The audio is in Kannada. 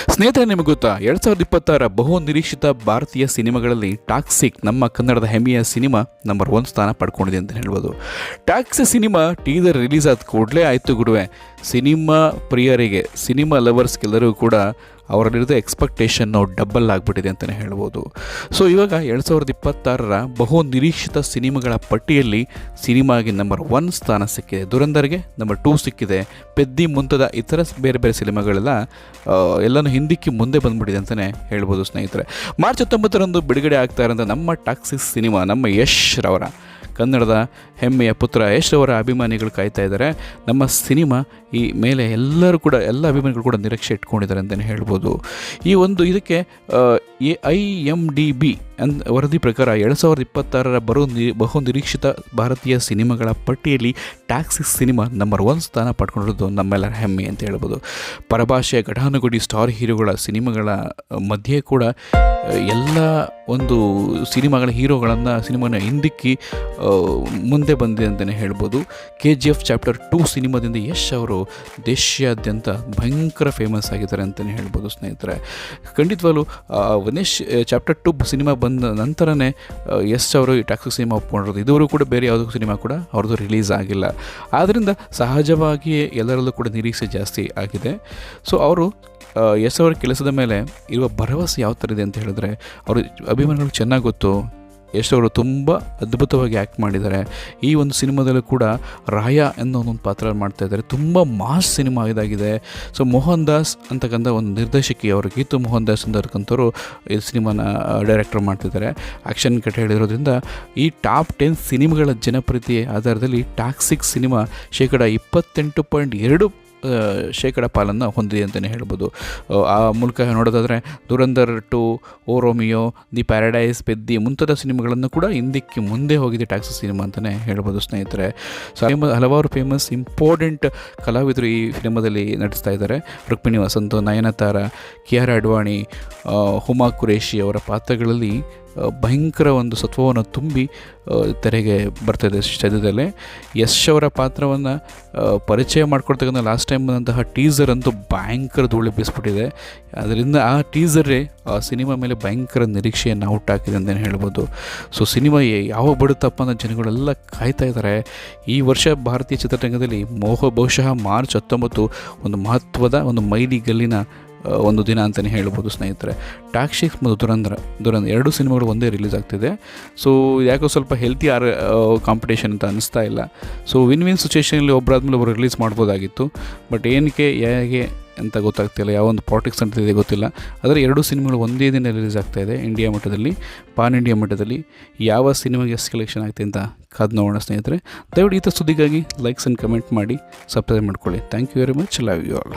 ಸ್ನೇಹಿತರೆ, ನಿಮಗೆ ಗೊತ್ತಾ 2026 ಬಹು ನಿರೀಕ್ಷಿತ ಭಾರತೀಯ ಸಿನಿಮಾಗಳಲ್ಲಿ ಟಾಕ್ಸಿಕ್ ನಮ್ಮ ಕನ್ನಡದ ಹೆಮ್ಮೆಯ ಸಿನಿಮಾ ನಂಬರ್ 1 ಸ್ಥಾನ ಪಡ್ಕೊಂಡಿದೆ ಅಂತ ಹೇಳ್ಬೋದು. ಟಾಕ್ಸಿಕ್ ಸಿನಿಮಾ ಟೀಸರ್ ರಿಲೀಸ್ ಆದ ಕೂಡಲೇ ಆಯಿತು ಗುಡುವೆ. ಸಿನಿಮಾ ಪ್ರಿಯರಿಗೆ, ಸಿನಿಮಾ ಲವರ್ಸ್ಗೆಲ್ಲರಿಗೂ ಕೂಡ ಅವರಲ್ಲಿರೋ ಎಕ್ಸ್ಪೆಕ್ಟೇಷನ್ನು ಡಬಲ್ ಆಗಿಬಿಟ್ಟಿದೆ ಅಂತಲೇ ಹೇಳ್ಬೋದು. ಸೊ ಇವಾಗ 2026 ಬಹು ನಿರೀಕ್ಷಿತ ಸಿನಿಮಾಗಳ ಪಟ್ಟಿಯಲ್ಲಿ ಸಿನಿಮಾಗೆ ನಂಬರ್ 1 ಸ್ಥಾನ ಸಿಕ್ಕಿದೆ. ದುರಂದರ್ಗೆ ನಂಬರ್ 2 ಸಿಕ್ಕಿದೆ. ಪೆದ್ದಿ ಮುಂತಾದ ಇತರ ಬೇರೆ ಬೇರೆ ಸಿನಿಮಾಗಳೆಲ್ಲ ಎಲ್ಲನೂ ಹಿಂದಕ್ಕೆ ಮುಂದೆ ಬಂದುಬಿಟ್ಟಿದೆ ಅಂತಲೇ ಹೇಳ್ಬೋದು ಸ್ನೇಹಿತರೆ. ಮಾರ್ಚ್ 19ರಂದು ಬಿಡುಗಡೆ ಆಗ್ತಾ ಇರೋಂಥ ನಮ್ಮ ಟಾಕ್ಸಿಕ್ ಸಿನಿಮಾ ನಮ್ಮ ಯಶ್ ರವರ, ಕನ್ನಡದ ಹೆಮ್ಮೆಯ ಪುತ್ರ ಯಶ್ ಅವರ ಅಭಿಮಾನಿಗಳು ಕಾಯ್ತಾ ಇದ್ದಾರೆ. ನಮ್ಮ ಸಿನಿಮಾ ಈ ಮೇಲೆ ಎಲ್ಲ ಅಭಿಮಾನಿಗಳು ಕೂಡ ನಿರೀಕ್ಷೆ ಇಟ್ಕೊಂಡಿದ್ದಾರೆ ಅಂತಲೇ ಹೇಳ್ಬೋದು. ಈ ಒಂದು ಇದಕ್ಕೆ IMDb ವರದಿ ಪ್ರಕಾರ 2026 ಬಹು ನಿರೀಕ್ಷಿತ ಭಾರತೀಯ ಸಿನಿಮಾಗಳ ಪಟ್ಟಿಯಲ್ಲಿ ಟಾಕ್ಸಿಕ್ ಸಿನಿಮಾ ನಂಬರ್ 1 ಸ್ಥಾನ ಪಡ್ಕೊಂಡಿರೋದು ನಮ್ಮೆಲ್ಲರ ಹೆಮ್ಮೆ ಅಂತ ಹೇಳ್ಬೋದು. ಪರಭಾಷೆಯ ಘಟಾನುಘಟಿ ಸ್ಟಾರ್ ಹೀರೋಗಳ ಸಿನಿಮಾಗಳ ಮಧ್ಯೆ ಕೂಡ ಎಲ್ಲ ಒಂದು ಸಿನಿಮಾಗಳ ಸಿನಿಮಾನ ಹಿಂದಿಕ್ಕಿ ಮುಂದೆ ಬಂದಿದೆ ಅಂತಲೇ ಹೇಳ್ಬೋದು. KGF ಚಾಪ್ಟರ್ 2 ಸಿನಿಮಾದಿಂದ ಯಶ್ ಅವರು ದೇಶಾದ್ಯಂತ ಭಯಂಕರ ಫೇಮಸ್ ಆಗಿದ್ದಾರೆ ಅಂತಲೇ ಹೇಳ್ಬೋದು ಸ್ನೇಹಿತರೆ. ಖಂಡಿತವಾಗ್ಲೂ ವನೇಶ್ ಚಾಪ್ಟರ್ 2 ಸಿನಿಮಾ ಬಂದ ನಂತರನೇ ಯಶ್ ಅವರು ಈ ಟಾಕ್ಸಿಕ್ ಸಿನಿಮಾ ಒಪ್ಕೊಂಡಿರೋದು. ಇದುವರೆಗೂ ಕೂಡ ಬೇರೆ ಯಾವುದೋ ಸಿನಿಮಾ ಕೂಡ ಅವ್ರದ್ದು ರಿಲೀಸ್ ಆಗಿಲ್ಲ. ಆದ್ದರಿಂದ ಸಹಜವಾಗಿಯೇ ಎಲ್ಲರಲ್ಲೂ ಕೂಡ ನಿರೀಕ್ಷೆ ಜಾಸ್ತಿ ಆಗಿದೆ. ಸೊ ಅವರು ಯಶ್ ಅವರ ಕೆಲಸದ ಮೇಲೆ ಇರುವ ಭರವಸೆ ಯಾವ ಥರ ಇದೆ ಅಂತ ಹೇಳಿದ್ರೆ, ಅವ್ರ ಅಭಿಮಾನಿಗಳು ಚೆನ್ನಾಗಿ ಗೊತ್ತು. ಯಶ್ ಅವರು ತುಂಬ ಅದ್ಭುತವಾಗಿ ಆ್ಯಕ್ಟ್ ಮಾಡಿದ್ದಾರೆ. ಈ ಒಂದು ಸಿನಿಮಾದಲ್ಲೂ ಕೂಡ ರಾಯ ಅನ್ನೋ ಒಂದು ಪಾತ್ರ ಮಾಡ್ತಾಯಿದ್ದಾರೆ. ತುಂಬ ಮಾಸ್ ಸಿನಿಮಾ ಇದಾಗಿದೆ. ಸೊ ಮೋಹನ್ ದಾಸ್ ಅಂತಕ್ಕಂಥ ಒಂದು ನಿರ್ದೇಶಕಿ ಅವರು, ಗೀತು ಮೋಹನ್ ದಾಸ್ ಅಂತಕ್ಕಂಥವ್ರು ಈ ಸಿನಿಮಾನ ಡೈರೆಕ್ಟರ್ ಮಾಡ್ತಿದ್ದಾರೆ. ಆ್ಯಕ್ಷನ್ ಕಟ್ ಹೇಳಿರೋದ್ರಿಂದ ಈ ಟಾಪ್ 10 ಸಿನಿಮಾಗಳ ಜನಪ್ರಿಯತೆ ಆಧಾರದಲ್ಲಿ ಟಾಕ್ಸಿಕ್ ಸಿನಿಮಾ 28.2% ಪಾಲನ್ನು ಹೊಂದಿದೆ ಅಂತಲೇ ಹೇಳ್ಬೋದು. ಆ ಮೂಲಕ ನೋಡೋದಾದರೆ ದುರಂದರ್ 2, ಓ ರೋಮಿಯೋ, ದಿ ಪ್ಯಾರಡೈಸ್, ಪೆದ್ದಿ ಮುಂತಾದ ಸಿನಿಮಾಗಳನ್ನು ಕೂಡ ಹಿಂದಕ್ಕೆ ಮುಂದೆ ಹೋಗಿದೆ ಟಾಕ್ಸಿಕ್ ಸಿನಿಮಾ ಅಂತಲೇ ಹೇಳ್ಬೋದು ಸ್ನೇಹಿತರೆ. ಸೊ ಹಲವಾರು ಫೇಮಸ್ ಇಂಪಾರ್ಟೆಂಟ್ ಕಲಾವಿದರು ಈ ಸಿನಿಮಾದಲ್ಲಿ ನಟಿಸ್ತಾ ಇದ್ದಾರೆ. ರುಕ್ಮಿಣಿ ವಸಂತ್, ನಯನತಾರ, ಕಿಯಾರಾ ಅಡ್ವಾಣಿ, ಹುಮಾ ಕುರೇಶಿ ಅವರ ಪಾತ್ರಗಳಲ್ಲಿ ಭಯಂಕರ ಒಂದು ಸತ್ವವನ್ನು ತುಂಬಿ ತೆರೆಗೆ ಬರ್ತಾಯಿದೆ ಸದ್ಯದಲ್ಲೇ. ಯಶ್ ಅವರ ಪಾತ್ರವನ್ನು ಪರಿಚಯ ಮಾಡ್ಕೊಳ್ತಕ್ಕಂಥ ಲಾಸ್ಟ್ ಟೈಮ್ ಬಂದಂತಹ ಟೀಸರ್ ಅಂತೂ ಭಯಂಕರ ಧೂಳು ಬೀಸ್ಬಿಟ್ಟಿದೆ. ಅದರಿಂದ ಆ ಟೀಸರೇ ಆ ಸಿನಿಮಾ ಮೇಲೆ ಭಯಂಕರ ನಿರೀಕ್ಷೆಯನ್ನು ಹುಟ್ಟಾಕಿದೆ ಅಂತಲೇ ಹೇಳ್ಬೋದು. ಸೊ ಸಿನಿಮಾ ಯಾವ ಬಿಡುತ್ತಪ್ಪ ಅನ್ನೋ ಜನಗಳೆಲ್ಲ ಕಾಯ್ತಾ ಇದ್ದಾರೆ. ಈ ವರ್ಷ ಭಾರತೀಯ ಚಿತ್ರರಂಗದಲ್ಲಿ ಬಹುಶಃ ಮಾರ್ಚ್ 19 ಒಂದು ಮಹತ್ವದ ಒಂದು ಮೈಲಿಗಲ್ಲಿನ ಒಂದು ದಿನ ಅಂತಲೇ ಹೇಳ್ಬೋದು ಸ್ನೇಹಿತರೆ. ಟಾಕ್ಸಿಕ್ ಮತ್ತು ದುರಂದರ್ 2 ಸಿನಿಮಾಗಳು ಒಂದೇ ರಿಲೀಸ್ ಆಗ್ತಿದೆ. ಸೊ ಯಾಕೋ ಸ್ವಲ್ಪ ಹೆಲ್ತಿ ಕಾಂಪಿಟೇಷನ್ ಅಂತ ಅನ್ನಿಸ್ತಾ ಇಲ್ಲ. ಸೊ ವಿನ್ ಸಿಚುವೇಷನಲ್ಲಿ ಒಬ್ಬರಾದ್ಮೇಲೆ ಒಬ್ಬರು ರಿಲೀಸ್ ಮಾಡ್ಬೋದಾಗಿತ್ತು. ಬಟ್ ಏನಕ್ಕೆ ಹೇಗೆ ಅಂತ ಗೊತ್ತಾಗ್ತಿಲ್ಲ. ಯಾವ ಒಂದು ಪಾಲಿಟಿಕ್ಸ್ ಅಂತಿದೆ ಗೊತ್ತಿಲ್ಲ. ಆದರೆ 2 ಸಿನಿಮಾಗಳು ಒಂದೇ ದಿನ ರಿಲೀಸ್ ಆಗ್ತಾಯಿದೆ ಇಂಡಿಯಾ ಮಟ್ಟದಲ್ಲಿ, ಪಾನ್ ಇಂಡಿಯಾ ಮಟ್ಟದಲ್ಲಿ. ಯಾವ ಸಿನಿಮಾಗೆ ಎಷ್ಟು ಕಲೆಕ್ಷನ್ ಆಗ್ತಿದೆ ಅಂತ ಕಾದು ನೋಡೋಣ ಸ್ನೇಹಿತರೆ. ದಯವಿಟ್ಟು ಈ ಥರ ಸುದ್ದಿಗಾಗಿ ಲೈಕ್ಸ್ ಆ್ಯಂಡ್ ಕಮೆಂಟ್ ಮಾಡಿ, ಸಬ್ಸ್ಕ್ರೈಬ್ ಮಾಡ್ಕೊಳ್ಳಿ. Thank you very much. Love you all.